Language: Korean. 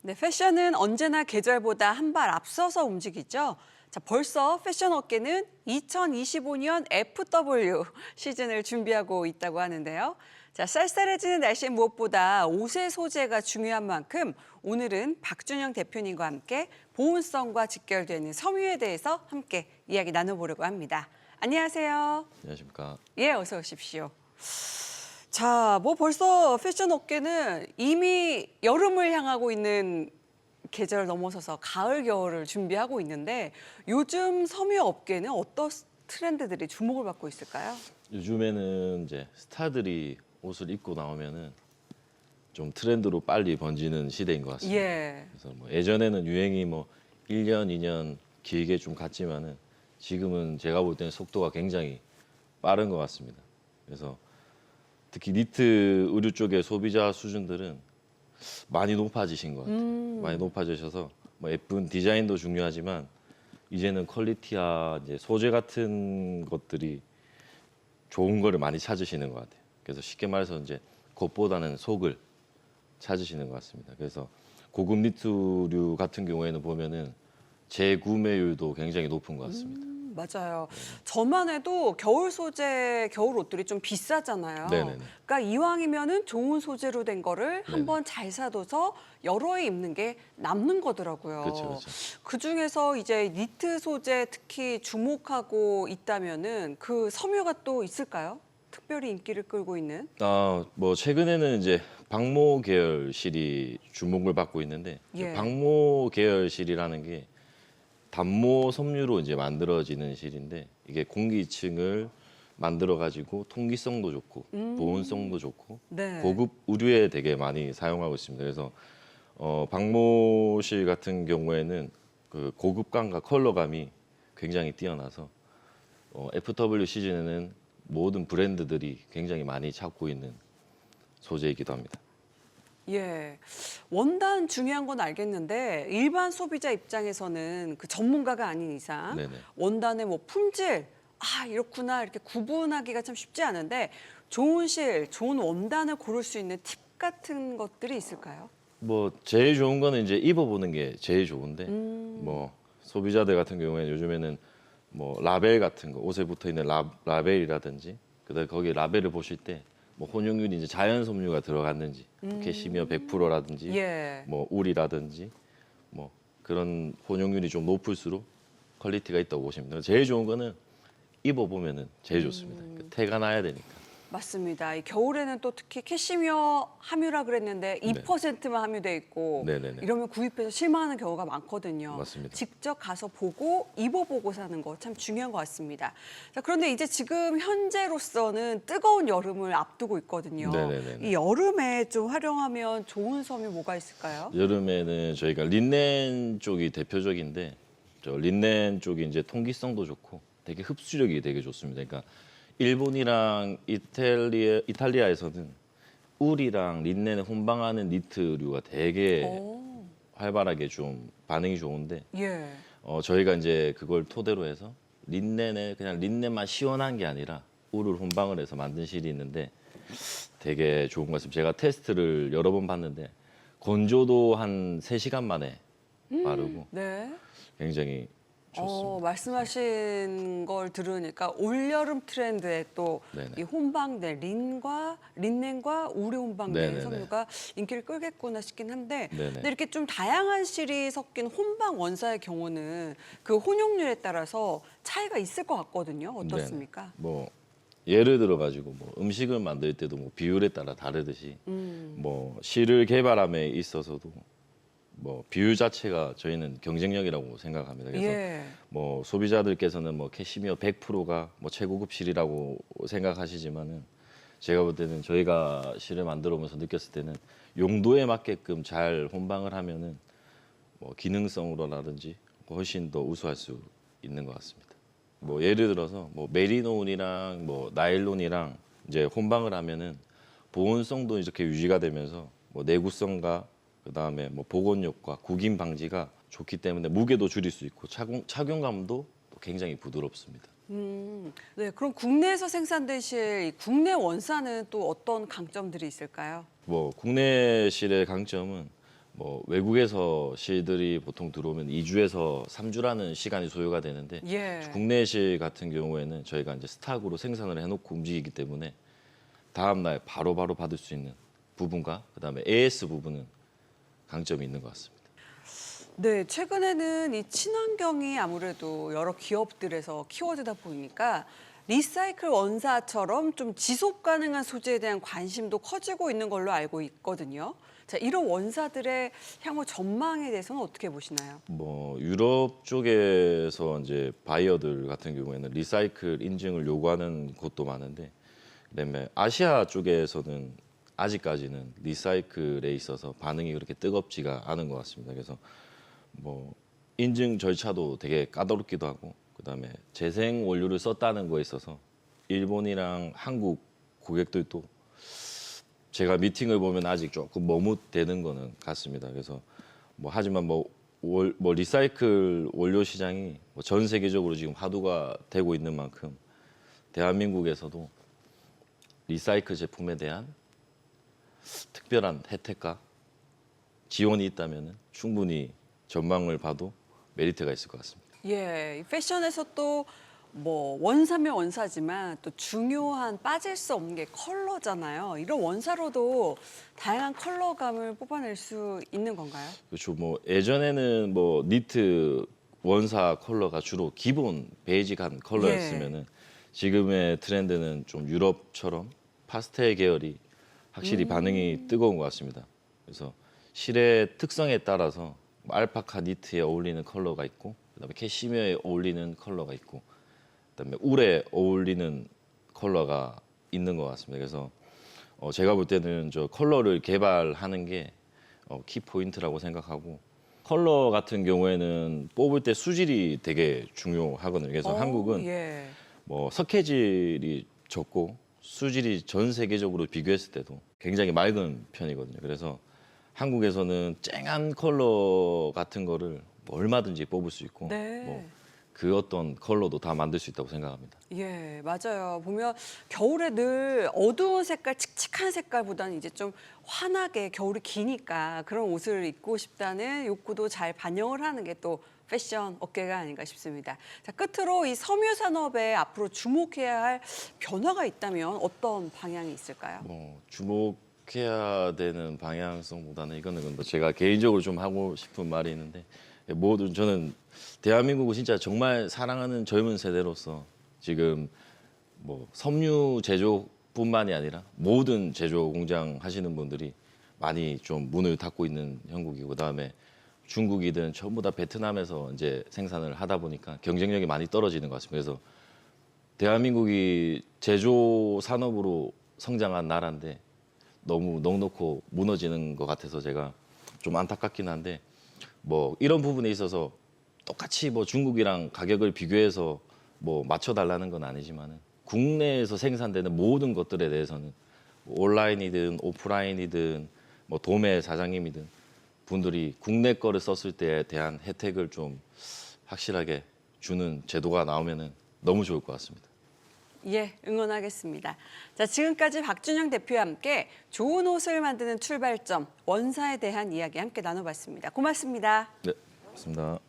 네, 패션은 언제나 계절보다 한 발 앞서서 움직이죠. 자, 벌써 패션 업계는 2025년 FW 시즌을 준비하고 있다고 하는데요. 자, 쌀쌀해지는 날씨엔 무엇보다 옷의 소재가 중요한 만큼 오늘은 박준영 대표님과 함께 보온성과 직결되는 섬유에 대해서 함께 이야기 나눠보려고 합니다. 안녕하세요. 안녕하십니까. 예, 어서 오십시오. 자, 뭐 벌써 패션 업계는 이미 여름을 향하고 있는 계절 넘어서서 가을, 겨울을 준비하고 있는데 요즘 섬유 업계는 어떤 트렌드들이 주목을 받고 있을까요? 요즘에는 이제 스타들이 옷을 입고 나오면은 좀 트렌드로 빨리 번지는 시대인 것 같습니다. 예. 그래서 뭐 예전에는 유행이 뭐 1년, 2년 길게 좀 갔지만은 지금은 제가 볼 때는 속도가 굉장히 빠른 것 같습니다. 그래서 특히 니트 의류 쪽의 소비자 수준들은 많이 높아지신 것 같아요. 많이 높아지셔서 뭐 예쁜 디자인도 중요하지만 이제는 퀄리티와 이제 소재 같은 것들이 좋은 거를 많이 찾으시는 것 같아요. 그래서 쉽게 말해서 이제 겉보다는 속을 찾으시는 것 같습니다. 그래서 고급 니트류 같은 경우에는 보면은 재구매율도 굉장히 높은 것 같습니다. 맞아요. 저만 해도 겨울 소재, 겨울 옷들이 좀 비싸잖아요. 네네네. 그러니까 이왕이면은 좋은 소재로 된 거를 네네. 한번 잘 사둬서 여러 해 입는 게 남는 거더라고요. 그렇죠. 그중에서 이제 니트 소재 특히 주목하고 있다면은 그 섬유가 또 있을까요? 특별히 인기를 끌고 있는? 뭐 최근에는 이제 박모 계열실이 주목을 받고 있는데 예. 박모 계열실이라는 게 단모 섬유로 이제 만들어지는 실인데 이게 공기층을 만들어 가지고 통기성도 좋고 보온성도 좋고 네. 고급 의류에 되게 많이 사용하고 있습니다. 그래서 박모실 같은 경우에는 그 고급감과 컬러감이 굉장히 뛰어나서 FW 시즌에는 모든 브랜드들이 굉장히 많이 찾고 있는 소재이기도 합니다. 예. 원단 중요한 건 알겠는데 일반 소비자 입장에서는 그 전문가가 아닌 이상 네네. 원단의 뭐 품질, 이렇구나 이렇게 구분하기가 참 쉽지 않은데 좋은 실, 좋은 원단을 고를 수 있는 팁 같은 것들이 있을까요? 뭐 제일 좋은 거는 이제 입어보는 게 제일 좋은데 뭐 소비자들 같은 경우에는 요즘에는 뭐 라벨 같은 거 옷에 붙어 있는 라벨이라든지 그다음에 거기 라벨을 보실 때 뭐 혼용률이 이제 자연 섬유가 들어갔는지 캐시미어 100%라든지 예. 뭐 울이라든지 뭐 그런 혼용률이 좀 높을수록 퀄리티가 있다고 보시면 돼요. 제일 좋은 거는 입어보면은 제일 좋습니다. 그 태가 나야 되니까. 맞습니다. 이 겨울에는 또 특히 캐시미어 함유라 그랬는데 2%만 함유돼 있고 네네네. 이러면 구입해서 실망하는 경우가 많거든요. 맞습니다. 직접 가서 보고 입어보고 사는 거 참 중요한 것 같습니다. 자, 그런데 이제 지금 현재로서는 뜨거운 여름을 앞두고 있거든요. 네네네네. 이 여름에 좀 활용하면 좋은 섬유 뭐가 있을까요? 여름에는 저희가 린넨 쪽이 대표적인데 저 린넨 쪽이 이제 통기성도 좋고 되게 흡수력이 되게 좋습니다. 그러니까 일본이랑 이탈리아에서는 울이랑 린넨을 혼방하는 니트류가 되게 오, 활발하게 좀 반응이 좋은데 예. 저희가 이제 그걸 토대로 해서 린넨에 그냥 린넨만 시원한 게 아니라 울을 혼방을 해서 만든 실이 있는데 되게 좋은 것 같습니다. 제가 테스트를 여러 번 봤는데 건조도 한 3시간 만에 바르고 네. 굉장히 좋습니다. 말씀하신 걸 들으니까 올여름 트렌드에 또 네네. 이 혼방된 린넨과 우리 혼방된 네네네. 섬유가 인기를 끌겠구나 싶긴 한데 네네. 근데 이렇게 좀 다양한 실이 섞인 혼방 원사의 경우는 그 혼용률에 따라서 차이가 있을 것 같거든요. 어떻습니까? 네네. 뭐 예를 들어 가지고 뭐 음식을 만들 때도 뭐 비율에 따라 다르듯이 뭐 실을 개발함에 있어서도 뭐 비율 자체가 저희는 경쟁력이라고 생각합니다. 그래서 예. 뭐 소비자들께서는 뭐 캐시미어 100%가 뭐 최고급 실이라고 생각하시지만은 제가 볼 때는 저희가 실을 만들어 보면서 느꼈을 때는 용도에 맞게끔 잘 혼방을 하면은 뭐 기능성으로라든지 훨씬 더 우수할 수 있는 것 같습니다. 뭐 예를 들어서 뭐 메리노운이랑 뭐 나일론이랑 이제 혼방을 하면은 보온성도 이렇게 유지가 되면서 뭐 내구성과 그다음에 뭐 복원 효과, 구김 방지가 좋기 때문에 무게도 줄일 수 있고 착용감도 또 굉장히 부드럽습니다. 네. 그럼 국내에서 생산된 실, 이 국내 원사는 또 어떤 강점들이 있을까요? 뭐 국내 실의 강점은 뭐 외국에서 실들이 보통 들어오면 2주에서 3주라는 시간이 소요가 되는데 예. 국내 실 같은 경우에는 저희가 이제 스탁으로 생산을 해놓고 움직이기 때문에 다음 날 바로바로 받을 수 있는 부분과 그다음에 AS 부분은 강점이 있는 것 같습니다. 네, 최근에는 이 친환경이 아무래도 여러 기업들에서 키워드다 보니까 리사이클 원사처럼 좀 지속 가능한 소재에 대한 관심도 커지고 있는 걸로 알고 있거든요. 자, 이런 원사들의 향후 전망에 대해서는 어떻게 보시나요? 뭐 유럽 쪽에서 이제 바이어들 같은 경우에는 리사이클 인증을 요구하는 곳도 많은데, 그다음에 아시아 쪽에서는 아직까지는 리사이클에 있어서 반응이 그렇게 뜨겁지가 않은 것 같습니다. 그래서 뭐 인증 절차도 되게 까다롭기도 하고, 그다음에 재생 원료를 썼다는 거에 있어서 일본이랑 한국 고객들도 제가 미팅을 보면 아직 조금 머뭇대는 거는 같습니다. 그래서 뭐 하지만 뭐 리사이클 원료 시장이 뭐전 세계적으로 지금 화두가 되고 있는 만큼 대한민국에서도 리사이클 제품에 대한 특별한 혜택과 지원이 있다면 충분히 전망을 봐도 메리트가 있을 것 같습니다. 예, 이 패션에서 또 뭐 원사면 원사지만 또 중요한 빠질 수 없는 게 컬러잖아요. 이런 원사로도 다양한 컬러감을 뽑아낼 수 있는 건가요? 그렇죠. 뭐 예전에는 뭐 니트 원사 컬러가 주로 기본 베이직한 컬러였으면은 지금의 트렌드는 좀 유럽처럼 파스텔 계열이 확실히 반응이 뜨거운 것 같습니다. 그래서 실의 특성에 따라서 알파카 니트에 어울리는 컬러가 있고, 그다음에 캐시미어에 어울리는 컬러가 있고, 그다음에 울에 어울리는 컬러가 있는 것 같습니다. 그래서 제가 볼 때는 저 컬러를 개발하는 게 키 포인트라고 생각하고, 컬러 같은 경우에는 뽑을 때 수질이 되게 중요하거든요. 그래서 한국은 예. 뭐 석회질이 적고 수질이 전 세계적으로 비교했을 때도 굉장히 맑은 편이거든요. 그래서 한국에서는 쨍한 컬러 같은 거를 뭐 얼마든지 뽑을 수 있고, 네. 뭐 그 어떤 컬러도 다 만들 수 있다고 생각합니다. 예, 맞아요. 보면 겨울에 늘 어두운 색깔, 칙칙한 색깔보다는 이제 좀 환하게 겨울이 기니까 그런 옷을 입고 싶다는 욕구도 잘 반영을 하는 게 또 패션 업계가 아닌가 싶습니다. 자, 끝으로 이 섬유 산업에 앞으로 주목해야 할 변화가 있다면 어떤 방향이 있을까요? 뭐 주목해야 되는 방향성보다는 이거는 뭐 제가 개인적으로 좀 하고 싶은 말이 있는데, 모든 저는 대한민국을 진짜 정말 사랑하는 젊은 세대로서 지금 뭐 섬유 제조뿐만이 아니라 모든 제조 공장 하시는 분들이 많이 좀 문을 닫고 있는 형국이고, 그다음에 중국이든 전부 다 베트남에서 이제 생산을 하다 보니까 경쟁력이 많이 떨어지는 것 같습니다. 그래서 대한민국이 제조 산업으로 성장한 나라인데 너무 넉넉고 무너지는 것 같아서 제가 좀 안타깝긴 한데, 뭐 이런 부분에 있어서 똑같이 뭐 중국이랑 가격을 비교해서 뭐 맞춰달라는 건 아니지만은 국내에서 생산되는 모든 것들에 대해서는 온라인이든 오프라인이든 뭐 도매 사장님이든 분들이 국내 거를 썼을 때에 대한 혜택을 좀 확실하게 주는 제도가 나오면은 너무 좋을 것 같습니다. 예, 응원하겠습니다. 자, 지금까지 박준영 대표와 함께 좋은 옷을 만드는 출발점, 원사에 대한 이야기 함께 나눠봤습니다. 고맙습니다. 네, 고맙습니다.